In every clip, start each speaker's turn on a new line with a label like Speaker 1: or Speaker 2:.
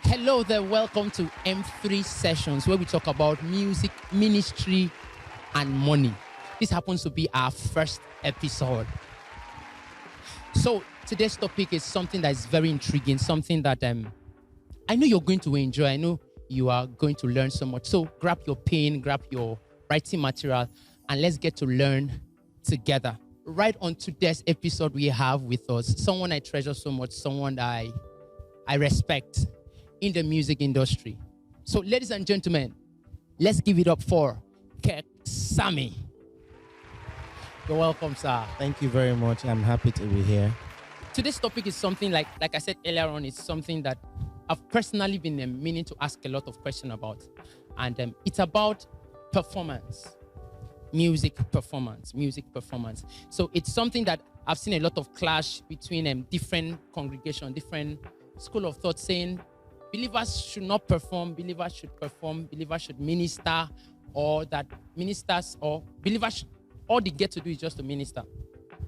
Speaker 1: Hello there, welcome to M3 Sessions, where we talk about music, ministry, and money. This happens to be our first episode. So today's topic is something that is very intriguing, something that I know you're going to enjoy. I know you are going to learn so much. So grab your pen, grab your writing material, and let's get to learn together. Right on today's episode, we have with us someone I treasure so much, someone that I respect in the music industry. So ladies and gentlemen, let's give it up for Kek Sami. You're welcome, sir.
Speaker 2: Thank you very much. I'm happy to be here.
Speaker 1: Today's topic is something like I said earlier on, it's something that I've personally been meaning to ask a lot of questions about. And it's about performance. Music performance. So it's something that I've seen a lot of clash between different congregations, different school of thought saying believers should not perform, believers should perform, believers should minister, or that ministers or believers should, all they get to do is just to minister.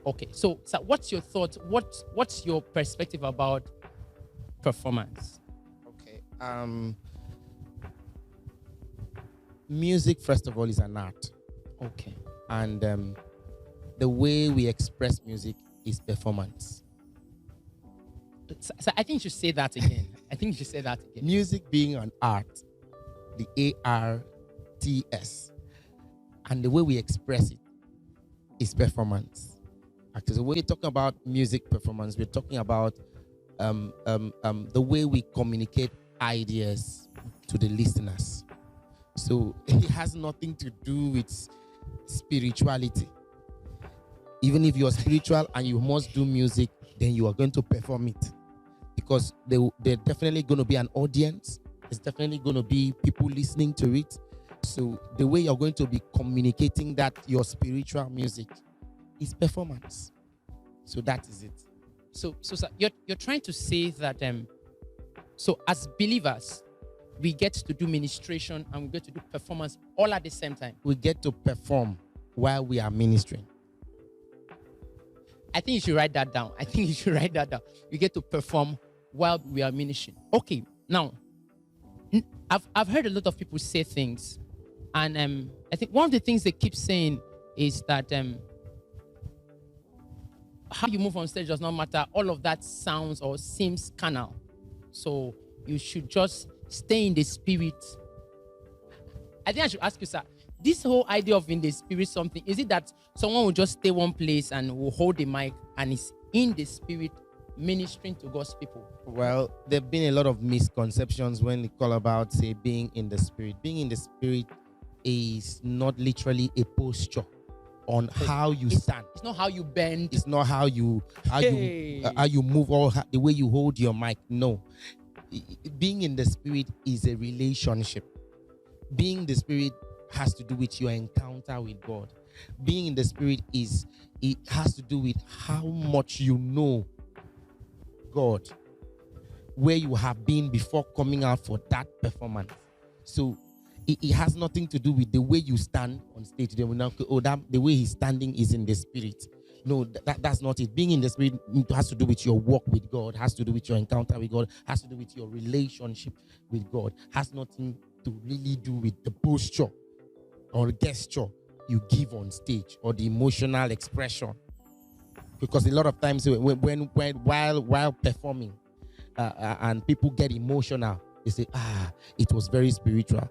Speaker 1: Okay, so what's your thought? What's your perspective about performance?
Speaker 2: Okay. Music, first of all, is an art.
Speaker 1: Okay.
Speaker 2: And the way we express music is performance.
Speaker 1: So I think you should say that again.
Speaker 2: Music being an art, the ARTS, and the way we express it is performance. Actually, so when we're talking about music performance, we're talking about the way we communicate ideas to the listeners. So it has nothing to do with spirituality. Even if you're spiritual and you must do music, then you are going to perform it. Because there's definitely going to be an audience. There's definitely going to be people listening to it. So the way you're going to be communicating that your spiritual music is performance. So that is it.
Speaker 1: So sir, you're trying to say that so as believers, we get to do ministration and we get to do performance all at the same time.
Speaker 2: We get to perform while we are ministering.
Speaker 1: I think you should write that down. We get to perform while we are ministering. Okay, now, I've heard a lot of people say things. And I think one of the things they keep saying is that how you move on stage does not matter. All of that sounds or seems carnal. So you should just stay in the spirit. I think I should ask you, sir, this whole idea of in the spirit something, is it that someone will just stay one place and will hold the mic and is in the spirit ministering to God's people?
Speaker 2: Well, there have been a lot of misconceptions when they call about, say, being in the spirit. Being in the spirit is not literally a posture on how you stand.
Speaker 1: It's not how you bend.
Speaker 2: It's not how you move or the way you hold your mic. No. Being in the spirit is a relationship. Being in the spirit has to do with your encounter with God. Being in the spirit has to do with how much you know God, where you have been before coming out for that performance. So it has nothing to do with the way you stand on stage. They will now the way he's standing is in the spirit. No, that's not it. Being in the spirit has to do with your walk with God, has to do with your encounter with God, has to do with your relationship with God, has nothing to really do with the posture or gesture you give on stage or the emotional expression. Because a lot of times while performing and people get emotional, they say, it was very spiritual.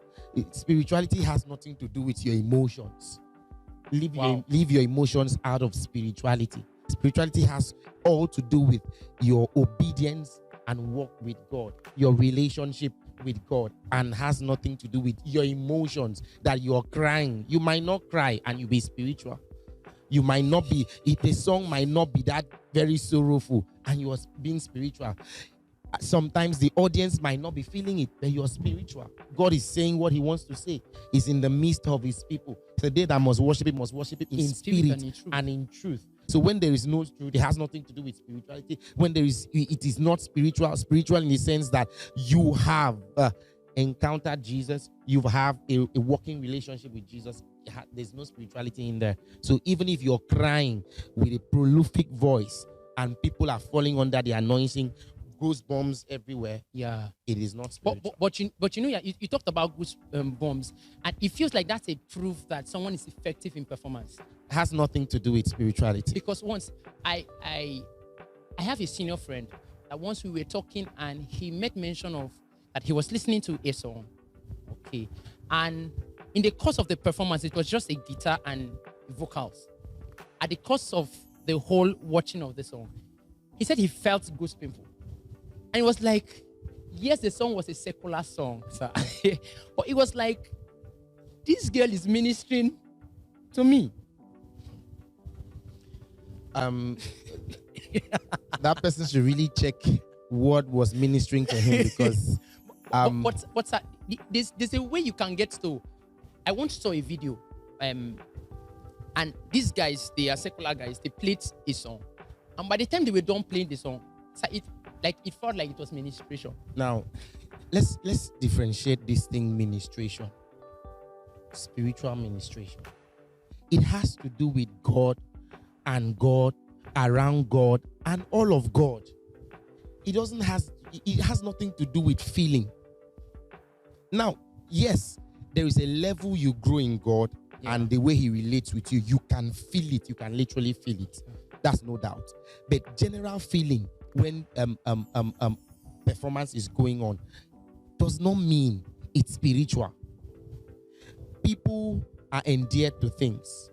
Speaker 2: Spirituality has nothing to do with your emotions. Leave your emotions out of spirituality. Spirituality has all to do with your obedience and walk with God, your relationship with God, and has nothing to do with your emotions that you're crying. You might not cry and you be spiritual. You might not be, the song might not be that very sorrowful and you are being spiritual. Sometimes the audience might not be feeling it, but you're spiritual. God is saying what he wants to say. He's in the midst of his people. So they that must worship him in spirit and in truth. So when there is no truth, it has nothing to do with spirituality. When there is, it is not spiritual in the sense that you have encountered Jesus, you have a working relationship with Jesus. There's no spirituality in there. So even if you're crying with a prolific voice and people are falling under the anointing, goosebumps everywhere,
Speaker 1: Yeah.
Speaker 2: it is not spiritual.
Speaker 1: But you know, yeah, you talked about goosebumps, and it feels like that's a proof that someone is effective in performance.
Speaker 2: It has nothing to do with spirituality.
Speaker 1: Because once I have a senior friend that once we were talking and he made mention of that he was listening to a song, okay, and in the course of the performance it was just a guitar and vocals. At the course of the whole watching of the song, he said he felt goose pimple. And it was like, yes, the song was a secular song, sir. But it was like, this girl is ministering to me.
Speaker 2: That person should really check what was ministering to him, because
Speaker 1: But sir, there's a way you can get to. I once saw a video, and these guys, they are secular guys, they played a song. And by the time they were done playing the song, sir, it felt like it was ministration.
Speaker 2: Now, let's differentiate this thing: ministration, spiritual ministration. It has to do with God and God, around God, and all of God. It has nothing to do with feeling. Now, yes, there is a level you grow in God, and the way He relates with you, you can feel it. You can literally feel it. That's no doubt. But general feeling when performance is going on does not mean it's spiritual. People are endeared to things.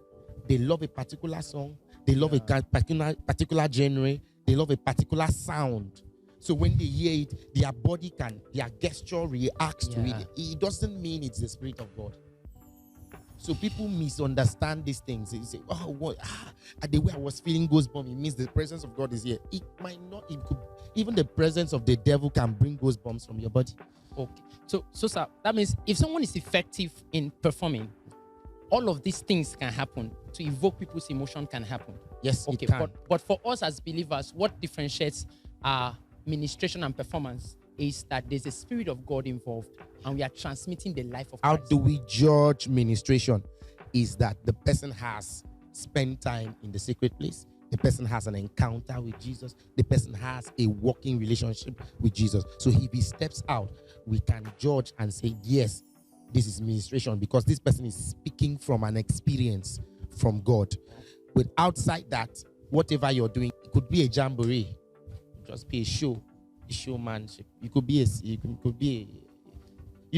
Speaker 2: They love a particular song. They love a particular genre. They love a particular sound. So when they hear it, their gesture reacts to it. It doesn't mean it's the Spirit of God. So people misunderstand these things. They say, "Oh, what? The way I was feeling goosebumps, it means the presence of God is here." It might not. It could, even the presence of the devil can bring goosebumps from your body.
Speaker 1: Okay. So sir, that means if someone is effective in performing, all of these things can happen. To evoke people's emotion can happen.
Speaker 2: Yes,
Speaker 1: okay.
Speaker 2: It can.
Speaker 1: But for us as believers, what differentiates our ministration and performance is that there's a Spirit of God involved, and we are transmitting the life of Christ.
Speaker 2: How do we judge ministration? Is that the person has spent time in the secret place, the person has an encounter with Jesus, the person has a working relationship with Jesus. So if he steps out, we can judge and say, yes, this is ministration, because this person is speaking from an experience from God. But outside that, whatever you're doing, it could be a jamboree, just be a showmanship. You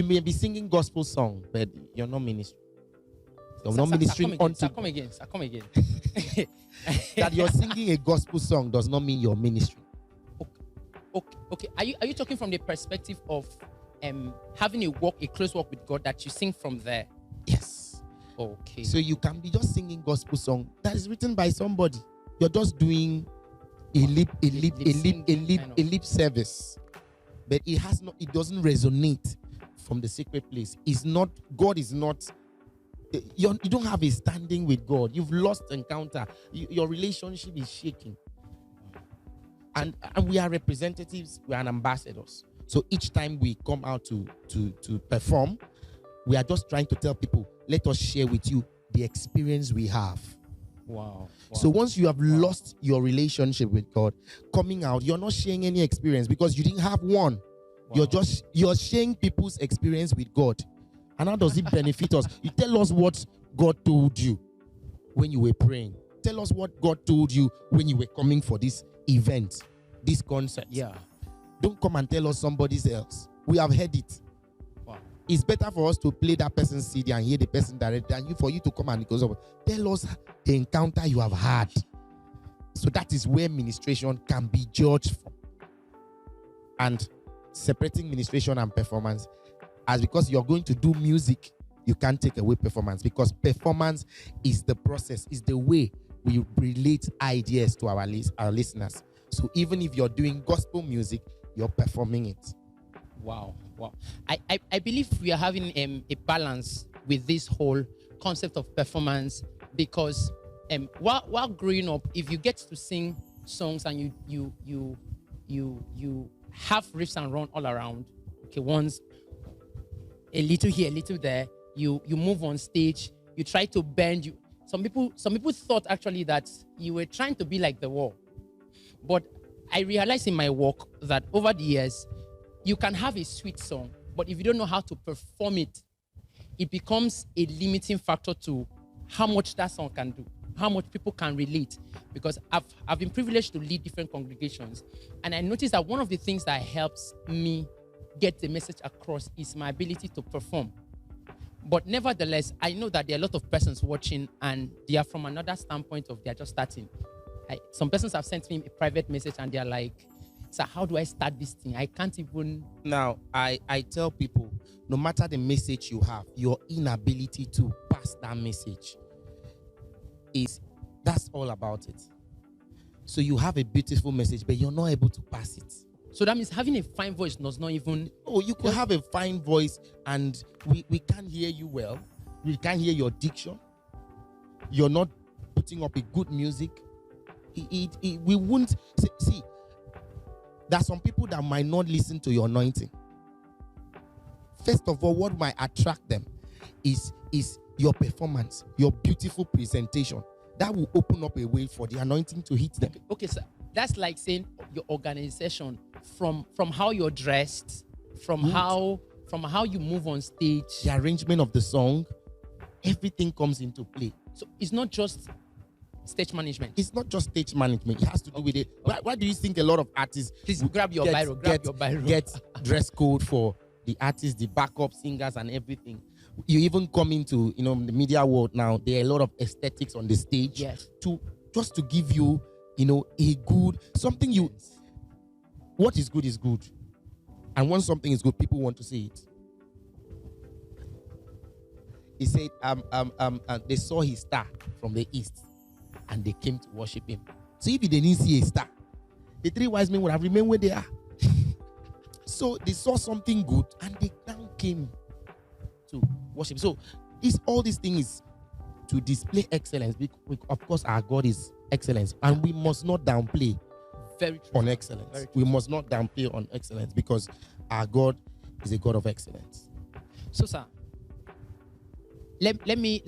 Speaker 2: may be singing gospel song, but you're not ministering. You're not ministering unto.
Speaker 1: Come again.
Speaker 2: That you're singing a gospel song does not mean you're ministering.
Speaker 1: Okay. Are you talking from the perspective of having a close walk with God, that you sing from there?
Speaker 2: Yes.
Speaker 1: Okay.
Speaker 2: So you can be just singing gospel song that is written by somebody. You're just doing a lip service, but it doesn't resonate from the secret place. God is not. You don't have a standing with God. You've lost encounter. Your relationship is shaking. And we are representatives. We are ambassadors. So each time we come out to perform, we are just trying to tell people, let us share with you the experience we have.
Speaker 1: Wow.
Speaker 2: So once you have lost your relationship with God, coming out, you're not sharing any experience because you didn't have one. Wow. You're sharing people's experience with God. And how does it benefit us? You tell us what God told you when you were praying. Tell us what God told you when you were coming for this event, this concert.
Speaker 1: Yeah.
Speaker 2: Don't come and tell us somebody else. We have heard it.
Speaker 1: Wow.
Speaker 2: It's better for us to play that person's CD and hear the person directly than for you to come and tell us the encounter you have had. So that is where ministration can be judged from. And separating ministration and performance, as because you're going to do music, you can't take away performance, because performance is the process, is the way we relate ideas to our listeners. So even if you're doing gospel music, you're performing it.
Speaker 1: Wow. I believe we are having a balance with this whole concept of performance, because while growing up, if you get to sing songs and you have riffs and run all around, okay, once a little here, a little there, you move on stage, you try to bend. Some people thought actually that you were trying to be like the wall, but I realized in my work that over the years, you can have a sweet song, but if you don't know how to perform it, it becomes a limiting factor to how much that song can do, how much people can relate. Because I've been privileged to lead different congregations, and I noticed that one of the things that helps me get the message across is my ability to perform. But nevertheless, I know that there are a lot of persons watching, and they are from another standpoint of they're just starting. Some persons have sent me a private message, and they're like, "Sir, how do I start this thing? I can't even."
Speaker 2: Now, I tell people, no matter the message you have, your inability to pass that message that's all about it. So you have a beautiful message, but you're not able to pass it.
Speaker 1: So that means having a fine voice does not even...
Speaker 2: Oh, you could have a fine voice and we can't hear you well. We can't hear your diction. You're not putting up a good music. We won't... See, there are some people that might not listen to your anointing. First of all, what might attract them is your performance, your beautiful presentation. That will open up a way for the anointing to hit them.
Speaker 1: Okay, sir. That's like saying your organization, from how you're dressed, from how you move on stage,
Speaker 2: the arrangement of the song, everything comes into play.
Speaker 1: So it's not just stage management.
Speaker 2: It's not just stage management. It has to do with it. Why do you think a lot of artists
Speaker 1: please grab your biro,
Speaker 2: get dress code for the artists, the backup singers, and everything? You even come into the media world now. There are a lot of aesthetics on the stage,
Speaker 1: yes,
Speaker 2: to give you a good something. What is good is good, and when something is good, people want to see it. He said, they saw his star from the east, and they came to worship him. So if they didn't see a star, the three wise men would have remained where they are. So they saw something good, and they now came to worship. So all these things to display excellence. Of course, our God is excellence, and we must not downplay on excellence. We must not downplay on excellence, because our God is a God of excellence.
Speaker 1: So, sir, let me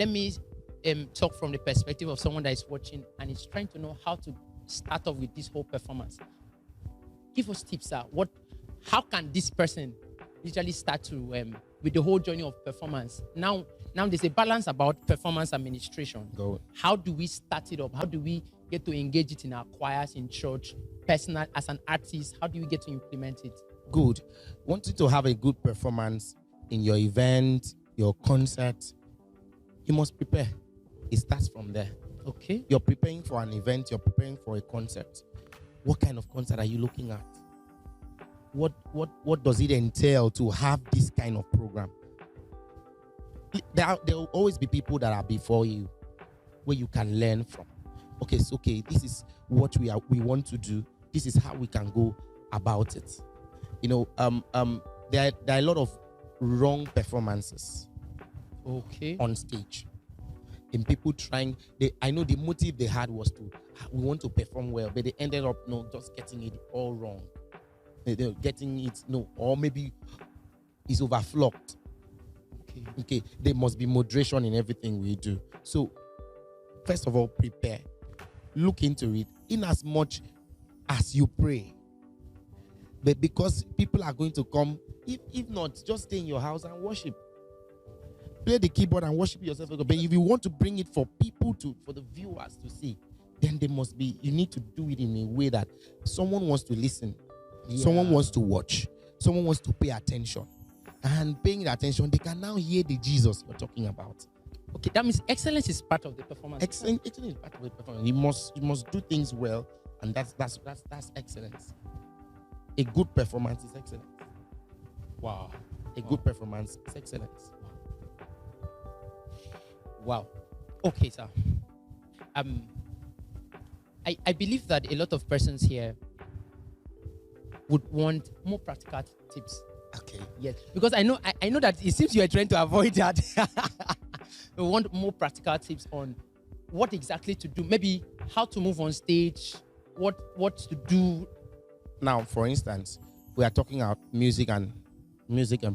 Speaker 1: talk from the perspective of someone that is watching and is trying to know how to start off with this whole performance. Give us tips, sir. How can this person literally start to with the whole journey of performance? Now there's a balance about performance and ministration. How do we start it up? How do we get to engage it in our choirs, in church, personal, as an artist? How do we get to implement it?
Speaker 2: Good. Want you to have a good performance in your event, your concert, you must prepare. It starts from there.
Speaker 1: Okay.
Speaker 2: You're preparing for an event, you're preparing for a concert. What kind of concert are you looking at? What does it entail to have this kind of program? There will always be people that are before you where you can learn from. Okay, this is what we want to do. This is how we can go about it. There are a lot of wrong performances.
Speaker 1: Okay.
Speaker 2: On stage. And people I know the motive they had was we want to perform well, but they ended up just getting it all wrong. They're getting it, or maybe it's overflocked. Okay. There must be moderation in everything we do. So, first of all, prepare. Look into it in as much as you pray. But because people are going to come, if not, just stay in your house and worship. Play the keyboard and worship yourself. But if you want to bring it for people for the viewers to see, then you need to do it in a way that someone wants to listen. Yeah. Someone wants to watch. Someone wants to pay attention. And paying attention, they can now hear the Jesus you're talking about.
Speaker 1: Okay, that means excellence is part of the performance.
Speaker 2: Excellence is part of the performance. You must do things well, and that's excellence. A good performance is excellence.
Speaker 1: Wow.
Speaker 2: A good performance is excellence.
Speaker 1: Wow. Okay, sir. I believe that a lot of persons here would want more practical tips.
Speaker 2: Okay.
Speaker 1: Yes. Because I know that it seems you are trying to avoid that. We want more practical tips on what exactly to do. Maybe how to move on stage, what to do.
Speaker 2: Now, for instance, we are talking about music and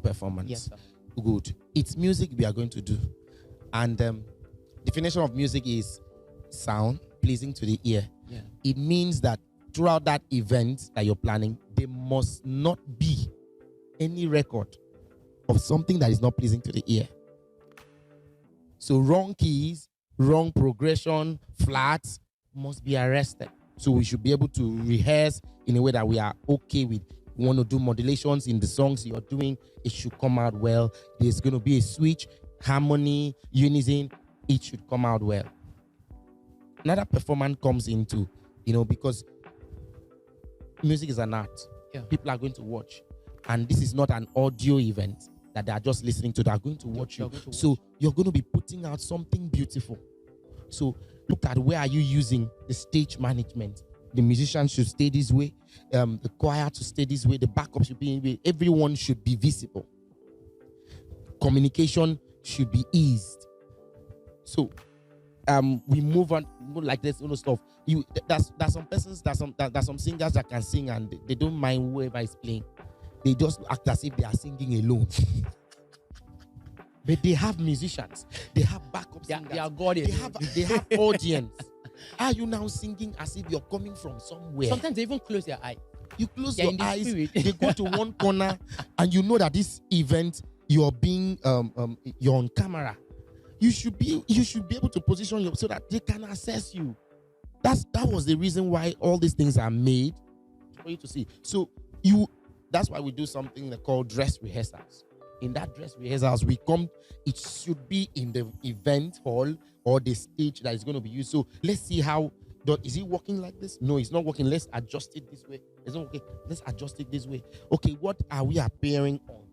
Speaker 2: performance.
Speaker 1: Yes, sir.
Speaker 2: Good. It's music we are going to do. And definition of music is sound pleasing to the ear.
Speaker 1: Yeah.
Speaker 2: It means that throughout that event that you're planning, there must not be any record of something that is not pleasing to the ear. So wrong keys, wrong progression, flats must be arrested. So we should be able to rehearse in a way that we are okay with. You want to do modulations in the songs you're doing, it should come out well. There's going to be a switch, harmony, unison, it should come out well. Another performance comes into, because music is an art.
Speaker 1: Yeah.
Speaker 2: People are going to watch. And this is not an audio event that they are just listening to. They are going to watch you. So you're going to be putting out something beautiful. So look at where are you using the stage management. The musicians should stay this way. The choir to stay this way. The backup should be in way. Everyone should be visible. Communication should be eased. So we move on like this stuff. There's some persons, there's some singers that can sing and they don't mind whoever is playing. They just act as if they are singing alone. But they have musicians. They have backup singers.
Speaker 1: They are guardians.
Speaker 2: They have audience. Are you now singing as if you're coming from somewhere?
Speaker 1: Sometimes they even close their eye.
Speaker 2: You close your eyes. They go to one corner, and you know that this event you're being you're on camera. You should be able to position yourself so that they can assess you. That was the reason why all these things are made for you to see. So that's why we do something called dress rehearsals. In that dress rehearsals, it should be in the event hall or the stage that is going to be used. So let's see is it working like this? No, it's not working. Let's adjust it this way. It's not working. Let's adjust it this way. Okay, what are we appearing on?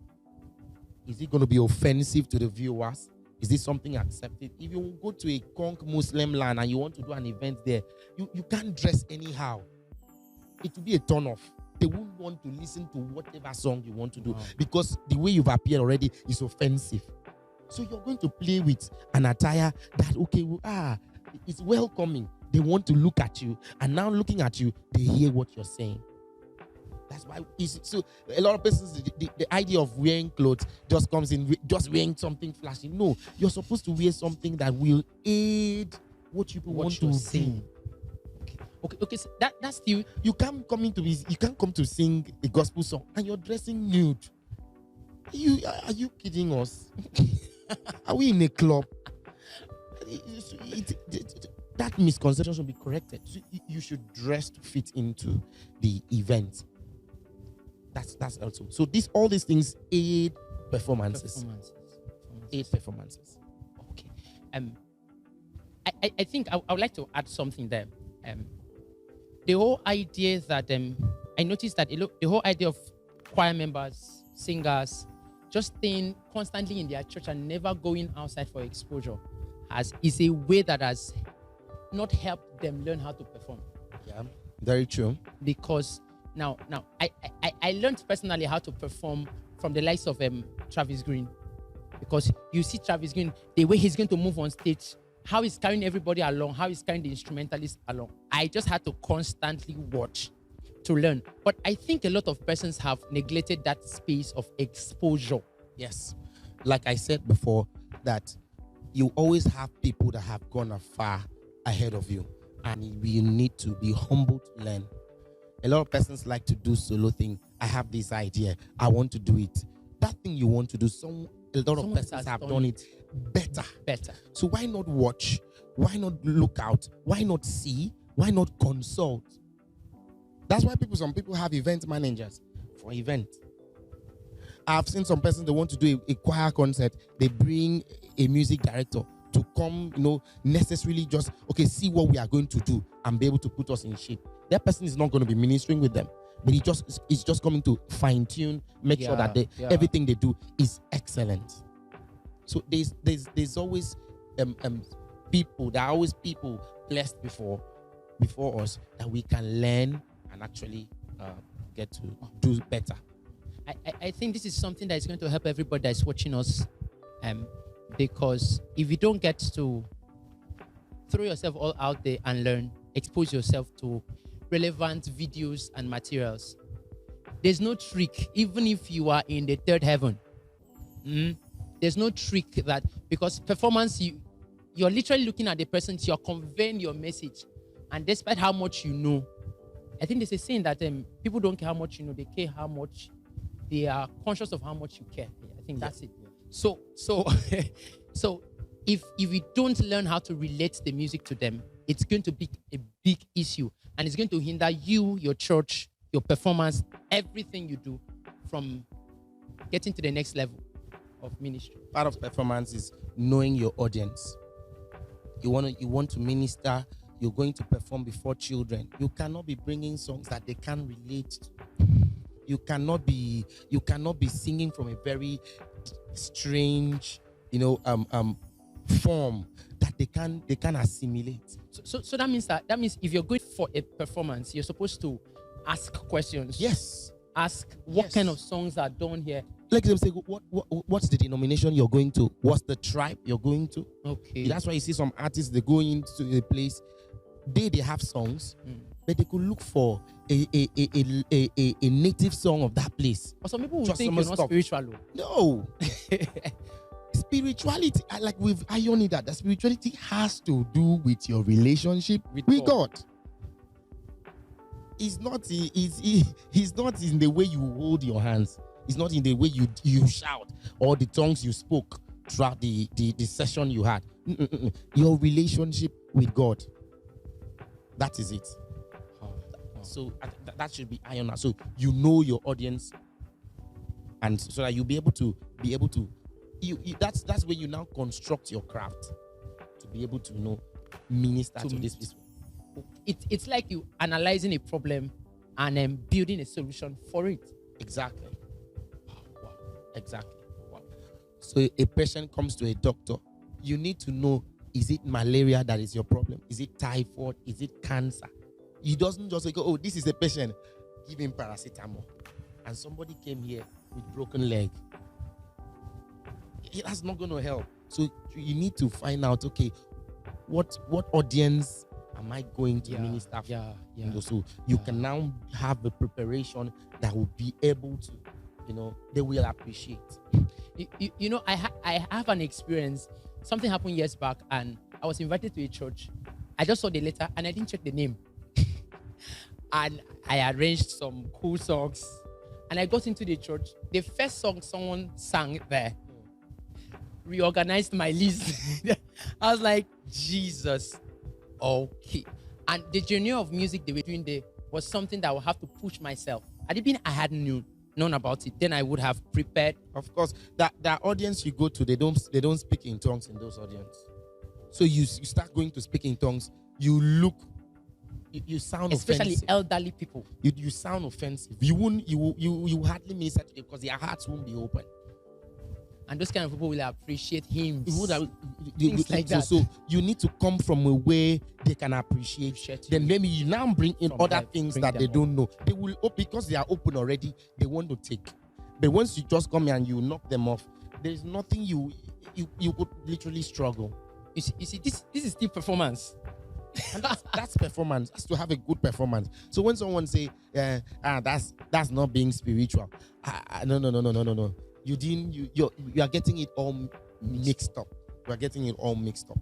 Speaker 2: Is it going to be offensive to the viewers? Is this something accepted? If you go to a conk Muslim land and you want to do an event there, you can't dress anyhow. It will be a turn off. They won't want to listen to whatever song you want to do because the way you've appeared already is offensive. So you're going to play with an attire that, it's welcoming. They want to look at you, and now looking at you, they hear what you're saying. That's why. So a lot of persons, the idea of wearing clothes just comes in, just wearing something flashy. No, you're supposed to wear something that will aid what you want to do.
Speaker 1: Okay. So that's still.
Speaker 2: You can't come to sing a gospel song and you're dressing nude. Are you kidding us? Are we in a club? That misconception should be corrected. So you should dress to fit into the event. That's also. So all these things aid performances. Aid performances.
Speaker 1: Okay. I think I would like to add something there. The whole idea that I noticed that the whole idea of choir members, singers, just staying constantly in their church and never going outside for exposure is a way that has not helped them learn how to perform.
Speaker 2: Yeah, very true.
Speaker 1: Because now I learned personally how to perform from the likes of Travis Green. Because you see Travis Green, the way he's going to move on stage, how he's carrying everybody along, how he's carrying the instrumentalists along. I just had to constantly watch to learn. But I think a lot of persons have neglected that space of exposure.
Speaker 2: Yes. Like I said before, that you always have people that have gone far ahead of you. And you need to be humble to learn. A lot of persons like to do solo thing. I have this idea. I want to do it. That thing you want to do, a lot of persons have done it better. So why not watch? Why not look out? Why not see? Why not consult? That's why some people have event managers for events. I've seen some persons, they want to do a choir concert. They bring a music director to come, necessarily just, see what we are going to do and be able to put us in shape. That person is not going to be ministering with them, but it's just coming to fine tune, make sure that everything they do is excellent. So there's always people. There are always people blessed before us that we can learn and actually get to do better.
Speaker 1: I think this is something that is going to help everybody that is watching us, because if you don't get to throw yourself all out there and learn, expose yourself to relevant videos and materials, there's no trick. Even if you are in the third heaven, there's no trick that, because performance, you're literally looking at the person, you're conveying your message, and despite how much you know, I think there's a saying that people don't care how much you know, they care how much they are conscious of how much you care. Yeah, I think that's it. So so if we don't learn how to relate the music to them, it's going to be a big issue, and it's going to hinder you, your church, your performance, everything you do from getting to the next level of ministry.
Speaker 2: Part of performance is knowing your audience. You want to minister. You're going to perform before children. You cannot be bringing songs that they can't relate to. You cannot be singing from a very strange, form that they can assimilate.
Speaker 1: So that means if you're going for a performance, you're supposed to ask questions.
Speaker 2: Yes.
Speaker 1: Ask what kind of songs are done here.
Speaker 2: Like them say, what's the denomination you're going to? What's the tribe you're going to?
Speaker 1: Okay.
Speaker 2: That's why you see some artists, they go into a place, they have songs, but they could look for a native song of that place.
Speaker 1: But some people will think you're not spiritual.
Speaker 2: No. Spirituality, like we've ironed that the spirituality has to do with your relationship with God. He's not in the way you hold your hands. It's not in the way you shout or the tongues you spoke throughout the session you had. Your relationship with God. That is it. So that should be ironed out. So you know your audience, and so that you'll be able to that's where you now construct your craft to be able to minister to this people.
Speaker 1: It's like you analyzing a problem and building a solution for it.
Speaker 2: Exactly. Wow. Exactly. Wow. So a patient comes to a doctor. You need to know, is it malaria that is your problem? Is it typhoid? Is it cancer? He doesn't just say, oh, this is a patient, give him paracetamol. And somebody came here with broken leg. That's not going to help. So you need to find out, okay, what audience am I going to minister for? So you can now have a preparation that will be able to, they will appreciate.
Speaker 1: I have an experience. Something happened years back, and I was invited to a church. I just saw the letter, and I didn't check the name. And I arranged some cool songs, and I got into the church. The first song someone sang there reorganized my list. I was like, Jesus, okay. And the journey of music they were doing there was something that I would have to push myself. I hadn't known about it, then I would have prepared.
Speaker 2: Of course, that audience you go to, they don't speak in tongues in those audience. So you start going to speak in tongues, you sound
Speaker 1: especially
Speaker 2: offensive.
Speaker 1: Elderly people.
Speaker 2: You sound offensive. You hardly minister to them because their hearts won't be open.
Speaker 1: And those kind of people will appreciate him.
Speaker 2: Things like that. So you need to come from a way they can appreciate. Then maybe you now bring in other things that they don't know. They will, because they are open already, they want to take. But once you just come here and you knock them off, there's nothing you could literally struggle.
Speaker 1: You see, this is still performance.
Speaker 2: And that's performance. That's to have a good performance. So when someone say, that's not being spiritual. No. You are getting it all mixed up. You are getting it all mixed up.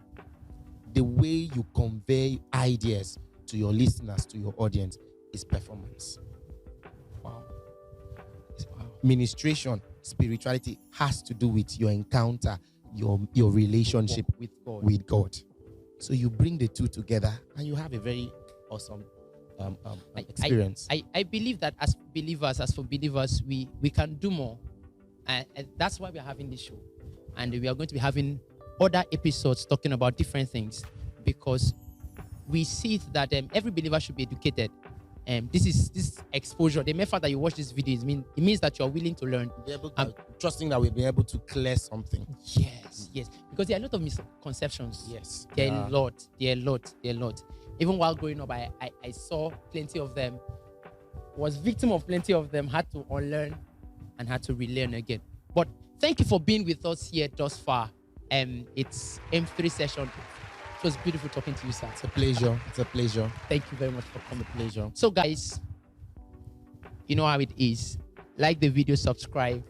Speaker 2: The way you convey ideas to your listeners, to your audience, is performance. Wow. Ministration, spirituality has to do with your encounter, your relationship with God. So you bring the two together and you have a very awesome experience.
Speaker 1: I believe that as for believers, we can do more. And that's why we're having this show. And we are going to be having other episodes talking about different things, because we see that every believer should be educated. This exposure, the mere fact that you watch this video, it means that you are willing to learn.
Speaker 2: Trusting that we'll be able to clear something.
Speaker 1: Yes. Because there are a lot of misconceptions.
Speaker 2: Yes.
Speaker 1: There are a lot. Even while growing up, I saw plenty of them, was victim of plenty of them, had to unlearn and had to relearn again. But thank you for being with us here thus far. It's M3 session. It was beautiful talking to you, sir.
Speaker 2: It's a pleasure.
Speaker 1: Thank you very much for coming.
Speaker 2: Pleasure.
Speaker 1: So guys, you know how it is. Like the video, subscribe,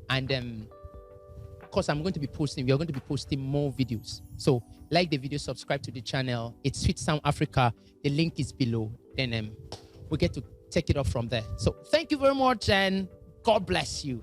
Speaker 1: and of course we are going to be posting more videos. So like the video, subscribe to the channel. It's Sweetsoundafrica. The link is below. Then we get to take it up from there. So thank you very much, and God bless you.